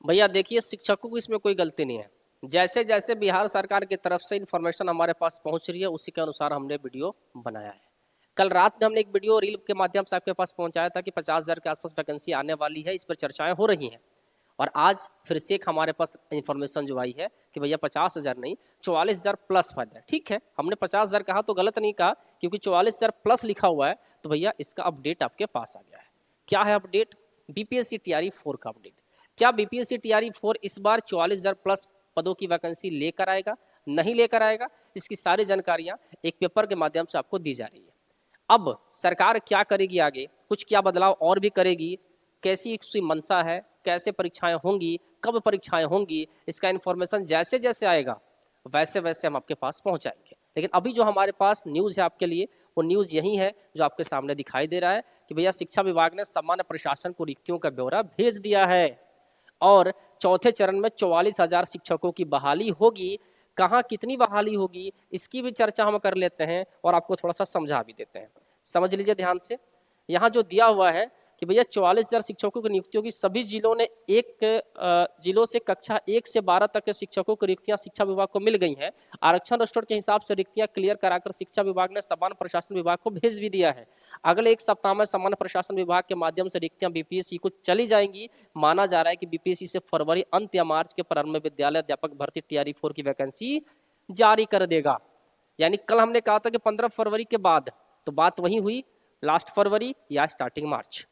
भैया देखिए, शिक्षकों की इसमें कोई गलती नहीं है। जैसे जैसे बिहार सरकार की तरफ से इन्फॉर्मेशन हमारे पास पहुंच रही है, उसी के अनुसार हमने वीडियो बनाया है। कल रात में हमने एक वीडियो रील के माध्यम से आपके पास पहुंचाया था कि 50,000 के आसपास वैकेंसी आने वाली है, इस पर चर्चाएं हो रही हैं। और आज फिर से एक हमारे पास इन्फॉर्मेशन जो आई है कि भैया 50,000 नहीं, 44,000 प्लस पद है। ठीक है, हमने 50,000 कहा तो गलत नहीं कहा, क्योंकि 44,000 प्लस लिखा हुआ है। तो भैया इसका अपडेट आपके पास आ गया है। क्या है अपडेट? बीपीएससी टीआरई 4 का अपडेट। क्या बीपीएससी टीआरई 4 इस बार 44,000 प्लस पदों की वैकेंसी लेकर आएगा, नहीं लेकर आएगा? इसकी सारी जानकारियां एक पेपर के माध्यम से आपको दी जा रही है। अब सरकार क्या करेगी आगे, कुछ क्या बदलाव और भी करेगी, कैसी उसकी मंशा है, कैसे परीक्षाएं होंगी, कब परीक्षाएं होंगी, इसका इन्फॉर्मेशन जैसे जैसे आएगा वैसे वैसे हम आपके पास पहुंचाएंगे। लेकिन अभी जो हमारे पास न्यूज़ है आपके लिए, वो न्यूज़ यही है जो आपके सामने दिखाई दे रहा है कि भैया शिक्षा विभाग ने सामान्य प्रशासन को रिक्तियों का ब्यौरा भेज दिया है और चौथे चरण में 44,000 शिक्षकों की बहाली होगी। कहाँ कितनी बहाली होगी इसकी भी चर्चा हम कर लेते हैं और आपको थोड़ा सा समझा भी देते हैं। समझ लीजिए ध्यान से, यहाँ जो दिया हुआ है कि भैया 44,000 शिक्षकों की नियुक्तियों की सभी जिलों ने जिलों से कक्षा 1 से 12 तक के शिक्षकों की रिक्तियां शिक्षा विभाग को मिल गई हैं। आरक्षण रजिस्टर के हिसाब से रिक्तियां क्लियर कराकर शिक्षा विभाग ने सामान्य प्रशासन विभाग को भेज भी दिया है। अगले एक सप्ताह में सामान्य प्रशासन विभाग के माध्यम से रिक्तियां बीपीएससी को चली जाएंगी। माना जा रहा है कि बीपीएससी से फरवरी अंत या मार्च के प्रारंभ में विद्यालय अध्यापक भर्ती टीआरई 4 की वैकेंसी जारी कर देगा। यानी कल हमने कहा था कि 15 फरवरी के बाद, तो बात वही हुई, लास्ट फरवरी या स्टार्टिंग मार्च।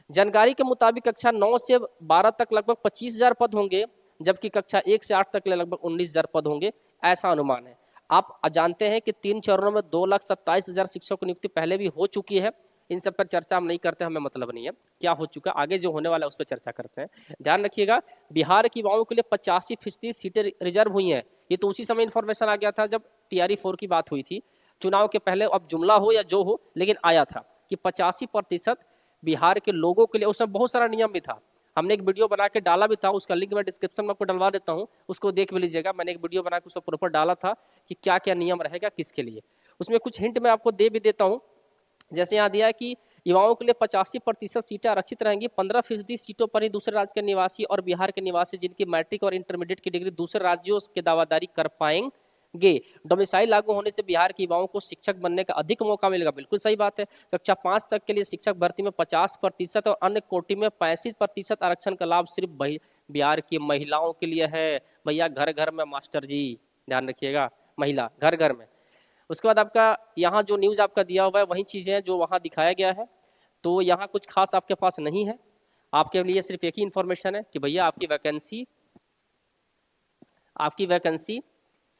जानकारी के मुताबिक कक्षा 9 से 12 तक लगभग 25,000 पद होंगे, जबकि कक्षा 1 से 8 तक लगभग 19,000 पद होंगे, ऐसा अनुमान है। आप जानते हैं कि 3 चरणों में 2,27,000 शिक्षकों की नियुक्ति पहले भी हो चुकी है। इन सब पर चर्चा हम नहीं करते, हमें मतलब नहीं है क्या हो चुका, आगे जो होने वाला है उस पर चर्चा करते हैं। ध्यान रखिएगा, बिहार की युवाओं के लिए 85% सीटें रिजर्व हुई हैं। ये तो उसी समय इन्फॉर्मेशन आ गया था जब टीआरई 4 की बात हुई थी, चुनाव के पहले। अब जुमला हो या जो हो, लेकिन आया था कि 85% बिहार के लोगों के लिए। उसमें बहुत सारा नियम भी था, हमने एक वीडियो बना के डाला भी था, उसका लिंक मैं डिस्क्रिप्शन में आपको डलवा देता हूँ, उसको देख भी लीजिएगा। मैंने एक वीडियो बना के उसको प्रॉपर डाला था कि क्या क्या नियम रहेगा किसके लिए। उसमें कुछ हिंट मैं आपको दे भी देता हूँ। जैसे यहाँ दिया है कि युवाओं के लिए 85% सीटें आरक्षित रहेंगी। 15% सीटों पर ही दूसरे राज्य के निवासी और बिहार के निवासी जिनकी मैट्रिक और इंटरमीडिएट की डिग्री दूसरे राज्यों के दावादारी कर पाएंगे। डोमिसाइल लागू होने से बिहार के युवाओं को शिक्षक बनने का अधिक मौका मिलेगा। बिल्कुल सही बात है। कक्षा 5 तक के लिए शिक्षक भर्ती में 50% और अन्य कोटि में 65% आरक्षण का लाभ सिर्फ बिहार की महिलाओं के लिए है। भैया घर घर में मास्टर जी, ध्यान रखिएगा, महिला घर घर में। उसके बाद आपका यहाँ जो न्यूज़ आपका दिया हुआ है वही चीज़ें हैं जो वहाँ दिखाया गया है। तो यहाँ कुछ खास आपके पास नहीं है, आपके लिए सिर्फ एक ही इन्फॉर्मेशन है कि भैया आपकी वैकेंसी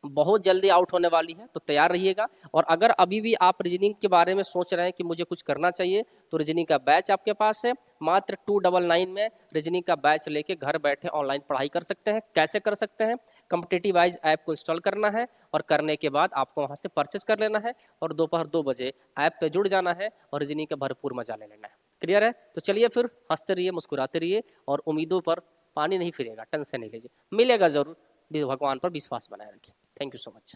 बहुत जल्दी आउट होने वाली है, तो तैयार रहिएगा। और अगर अभी भी आप रीजनिंग के बारे में सोच रहे हैं कि मुझे कुछ करना चाहिए, तो रीजनिंग का बैच आपके पास है। मात्र 299 में रीजनिंग का बैच लेके घर बैठे ऑनलाइन पढ़ाई कर सकते हैं। कैसे कर सकते हैं? कॉम्पिटिटिव वाइज ऐप को इंस्टॉल करना है और करने के बाद आपको वहाँ से परचेज कर लेना है और दोपहर 2 बजे ऐप पे जुड़ जाना है और रीजनिंग का भरपूर मजा ले लेना है। क्लियर है? तो चलिए फिर, हंसते रहिए, मुस्कुराते रहिए और उम्मीदों पर पानी नहीं फिरेगा, टेंशन नहीं लीजिए, मिलेगा जरूर। भगवान पर विश्वास बनाए रखिए। Thank you so much.